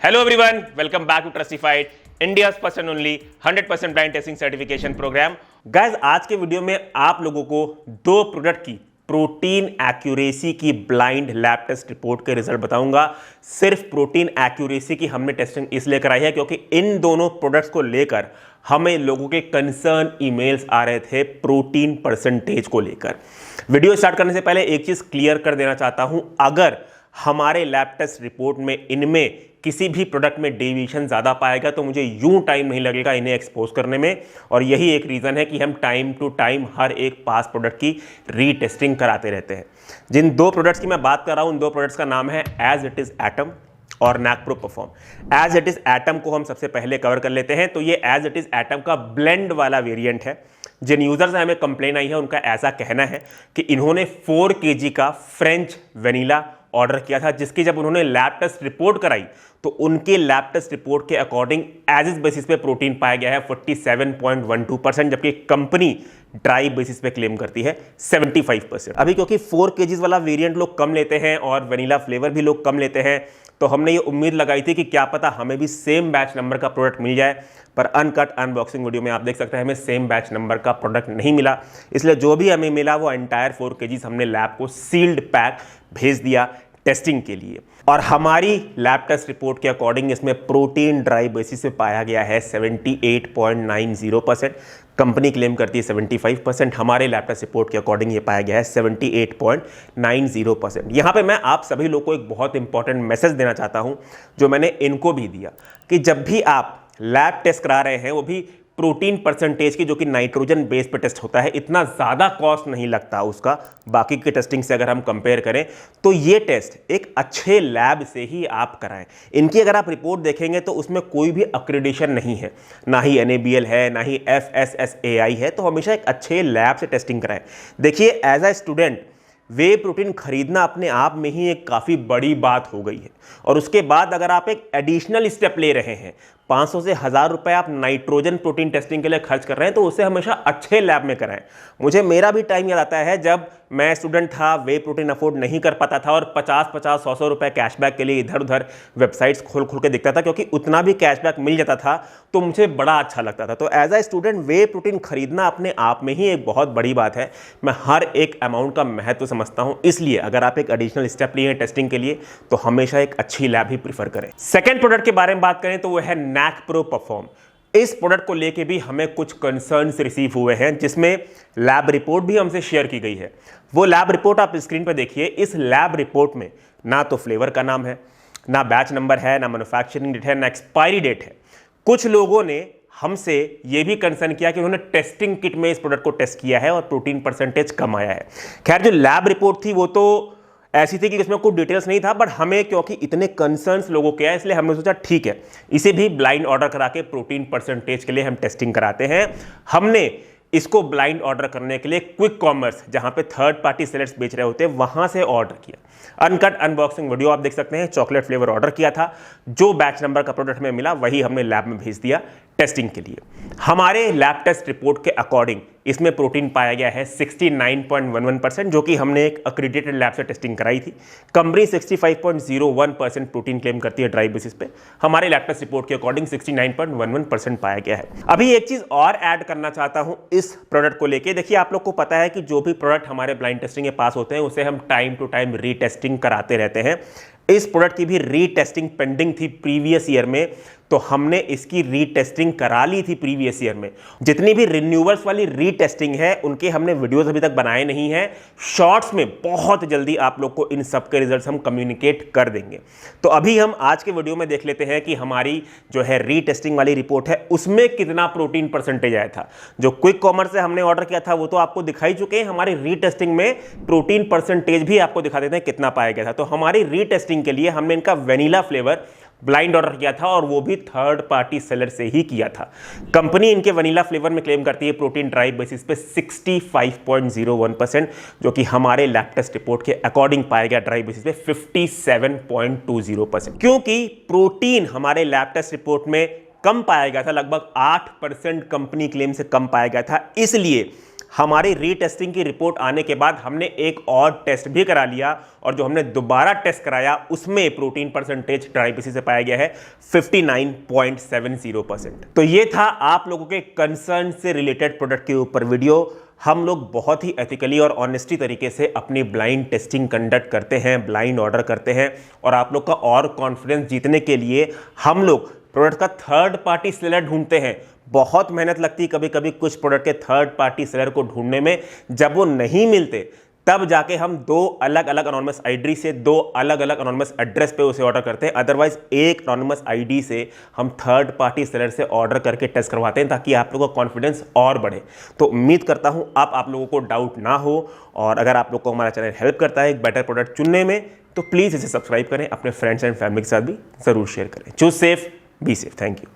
Hello everyone, welcome back to Trustified, India's first and only 100% blind testing certification program. Guys, आज के video में आप लोगों को दो प्रोडक्ट की प्रोटीन एक्यूरेसी की ब्लाइंड लैब टेस्ट रिपोर्ट के रिजल्ट बताऊंगा। सिर्फ प्रोटीन एक्यूरेसी की हमने टेस्टिंग इसलिए कराई है क्योंकि इन दोनों प्रोडक्ट्स को लेकर हमें लोगों के कंसर्न ईमेल्स आ रहे थे प्रोटीन परसेंटेज को लेकर। वीडियो स्टार्ट करने से पहले एक चीज क्लियर कर देना चाहता हूं, अगर हमारे लैब टेस्ट रिपोर्ट में इनमें किसी भी प्रोडक्ट में डेविएशन ज़्यादा पाएगा तो मुझे यूं टाइम नहीं लगेगा इन्हें एक्सपोज करने में, और यही एक रीज़न है कि हम टाइम टू टाइम हर एक पास प्रोडक्ट की रीटेस्टिंग कराते रहते हैं। जिन दो प्रोडक्ट्स की मैं बात कर रहा हूं उन दो प्रोडक्ट्स का नाम है एज इट इज़ एटम और नैकप्रो perform. As it is atom को हम सबसे पहले कवर कर लेते हैं। तो ये एज इट इज़ एटम का ब्लेंड वाला वेरिएंट है। जिन यूज़र से हमें कंप्लेन आई है उनका ऐसा कहना है कि इन्होंने 4 kg का फ्रेंच वेनिला ऑर्डर किया था, जिसकी जब उन्होंने लैब टेस्ट रिपोर्ट कराई तो उनके लैब टेस्ट रिपोर्ट के अकॉर्डिंग एज इस बेसिस पे प्रोटीन पाया गया है 47.12%, जबकि कंपनी ड्राई बेसिस पे क्लेम करती है 75%। अभी क्योंकि 4 kg वाला वेरिएंट लोग कम लेते हैं और वेनिला फ्लेवर भी लोग कम लेते हैं, तो हमने ये उम्मीद लगाई थी कि क्या पता हमें भी सेम बैच नंबर का प्रोडक्ट मिल जाए, पर अनकट अनबॉक्सिंग वीडियो में आप देख सकते हैं हमें सेम बैच नंबर का प्रोडक्ट नहीं मिला। इसलिए जो भी हमें मिला वो एंटायर 4 kg हमने लैब को सील्ड पैक भेज दिया टेस्टिंग के लिए। और हमारी लैब टेस्ट रिपोर्ट के अकॉर्डिंग इसमें प्रोटीन ड्राई बेसिस पे पाया गया है 78.90%। कंपनी क्लेम करती है 75%, हमारे लैब टेस्ट रिपोर्ट के अकॉर्डिंग ये पाया गया है 78.90%। यहाँ पे मैं आप सभी लोगों को एक बहुत इंपॉर्टेंट मैसेज देना चाहता हूँ, जो मैंने इनको भी दिया, कि जब भी आप लैब टेस्ट करा रहे हैं वो भी प्रोटीन परसेंटेज की, जो कि नाइट्रोजन बेस पे टेस्ट होता है, इतना ज़्यादा कॉस्ट नहीं लगता उसका बाकी के टेस्टिंग से अगर हम कंपेयर करें, तो ये टेस्ट एक अच्छे लैब से ही आप कराएं। इनकी अगर आप रिपोर्ट देखेंगे तो उसमें कोई भी अक्रेडिटेशन नहीं है, ना ही NABL है, ना ही FSSAI है, तो हमेशा एक अच्छे लैब से टेस्टिंग कराएं। देखिए, as a student whey protein खरीदना अपने आप में ही एक काफ़ी बड़ी बात हो गई है, और उसके बाद अगर आप एक एडिशनल स्टेप ले रहे हैं, 500 से 1000 रुपए आप नाइट्रोजन प्रोटीन टेस्टिंग के लिए खर्च कर रहे हैं, तो उसे हमेशा अच्छे लैब में कराएं। मुझे मेरा भी टाइम याद आता है जब मैं स्टूडेंट था, वे प्रोटीन अफोर्ड नहीं कर पाता था, और 50-50, 100-100 रुपए कैशबैक के लिए इधर उधर वेबसाइट्स खोल के देखता था, क्योंकि उतना भी कैशबैक मिल जाता था तो मुझे बड़ा अच्छा लगता था। तो as a student whey protein खरीदना अपने आप में ही एक बहुत बड़ी बात है। मैं हर एक अमाउंट का महत्व समझता हूं, इसलिए अगर आप एक एडिशनल स्टेप लिए हैं टेस्टिंग के लिए तो हमेशा एक अच्छी लैब ही प्रीफर करें। सेकेंड प्रोडक्ट के बारे में बात करें तो वो है नैकप्रो परफॉर्म। इस प्रोडक्ट को लेके भी हमें कुछ कंसर्न्स रिसीव हुए हैं, जिसमें लैब रिपोर्ट भी हमसे शेयर की गई है। वो लैब रिपोर्ट आप स्क्रीन पर देखिए। इस लैब रिपोर्ट में ना तो फ्लेवर का नाम है, ना बैच नंबर है, ना मैन्युफैक्चरिंग डेट है, ना एक्सपायरी डेट है। कुछ लोगों ने हमसे यह भी कंसर्न किया कि उन्होंने टेस्टिंग किट में इस प्रोडक्ट को टेस्ट किया है और प्रोटीन परसेंटेज कम आया है। खैर, जो लैब रिपोर्ट थी वो तो ऐसी थी कि उसमें कोई डिटेल्स नहीं था, बट हमें क्योंकि इतने कंसर्न्स लोगों के हैं, इसलिए हमने सोचा ठीक है, इसे भी ब्लाइंड ऑर्डर करा के प्रोटीन परसेंटेज के लिए हम टेस्टिंग कराते हैं। हमने इसको ब्लाइंड ऑर्डर करने के लिए क्विक कॉमर्स, जहां पे थर्ड पार्टी सेलर्स बेच रहे होते हैं, वहां से ऑर्डर किया। अनकट अनबॉक्सिंग वीडियो आप देख सकते हैं। चॉकलेट फ्लेवर ऑर्डर किया था, जो बैच नंबर का प्रोडक्ट हमें मिला वही हमने लैब में भेज दिया टेस्टिंग के लिए। हमारे लैब टेस्ट रिपोर्ट के अकॉर्डिंग इसमें प्रोटीन पाया गया है 69.11%, जो कि हमने एक अक्रेडिटेड लैब से टेस्टिंग कराई थी। कंपनी 65.01% प्रोटीन क्लेम करती है ड्राई बेसिस पे। हमारे लैब टेस्ट रिपोर्ट के अकॉर्डिंग 69.11% पाया गया है। अभी एक चीज और ऐड करना चाहता हूं इस प्रोडक्ट को लेके। देखिए, आप लोग को पता है कि जो भी प्रोडक्ट हमारे ब्लाइंड टेस्टिंग के पास होते हैं उसे हम टाइम टू टाइम रीटेस्टिंग कराते रहते हैं। इस प्रोडक्ट की भी रीटेस्टिंग पेंडिंग थी प्रीवियस ईयर में, तो हमने इसकी रीटेस्टिंग करा ली थी प्रीवियस ईयर में। जितनी भी रिन्यूअल्स वाली रीटेस्टिंग है उनके हमने वीडियोस अभी तक बनाए नहीं हैं। शॉर्ट्स में बहुत जल्दी आप लोग को इन सब के रिजल्ट्स हम कम्युनिकेट कर देंगे। तो अभी हम आज के वीडियो में देख लेते हैं कि हमारी जो है रीटेस्टिंग वाली रिपोर्ट है उसमें कितना प्रोटीन परसेंटेज आया था। जो क्विक कॉमर्स से हमने ऑर्डर किया था वो तो आपको दिखाई चुके हैं। हमारी रीटेस्टिंग में प्रोटीन परसेंटेज भी आपको दिखा देते हैं कितना पाया गया था। तो हमारी रीटेस्टिंग के लिए हमने इनका वेनिला फ्लेवर ब्लाइंड ऑर्डर किया था, और वो भी थर्ड पार्टी सेलर से ही किया था। कंपनी इनके वनीला फ्लेवर में क्लेम करती है प्रोटीन ड्राई बेसिस पे 65.01%, जो कि हमारे लैब टेस्ट रिपोर्ट के अकॉर्डिंग पाया गया ड्राई बेसिस पे 57.20%। क्योंकि प्रोटीन हमारे लैब टेस्ट रिपोर्ट में कम पाया गया था, लगभग 8% कंपनी क्लेम से कम पाया गया था, इसलिए हमारी रीटेस्टिंग की रिपोर्ट आने के बाद हमने एक और टेस्ट भी करा लिया और जो हमने दोबारा टेस्ट कराया उसमें प्रोटीन परसेंटेज ट्राईपीसी से पाया गया है 59.70%। तो ये था आप लोगों के कंसर्न से रिलेटेड प्रोडक्ट के ऊपर वीडियो। हम लोग बहुत ही एथिकली और ऑनेस्टी तरीके से अपनी ब्लाइंड टेस्टिंग कंडक्ट करते हैं, ब्लाइंड ऑर्डर करते हैं और आप लोग का और कॉन्फिडेंस जीतने के लिए हम लोग प्रोडक्ट का थर्ड पार्टी सेलर ढूंढते हैं। बहुत मेहनत लगती है कभी कभी कुछ प्रोडक्ट के थर्ड पार्टी सेलर को ढूंढने में। जब वो नहीं मिलते तब जाके हम दो अलग अलग अनोनिमस आईडी से दो अलग अलग अनोनिमस एड्रेस पे उसे ऑर्डर करते हैं। अदरवाइज एक अनोनिमस आईडी से हम थर्ड पार्टी सेलर से ऑर्डर करके टेस्ट करवाते हैं ताकि आप लोगों का कॉन्फिडेंस और बढ़े। तो उम्मीद करता हूं आप लोगों को डाउट ना हो और अगर आप लोग को हमारा चैनल हेल्प करता है एक बेटर प्रोडक्ट चुनने में तो प्लीज़ इसे सब्सक्राइब करें, अपने फ्रेंड्स एंड फैमिली के साथ भी ज़रूर शेयर करें। Choose safe, be safe. Thank you.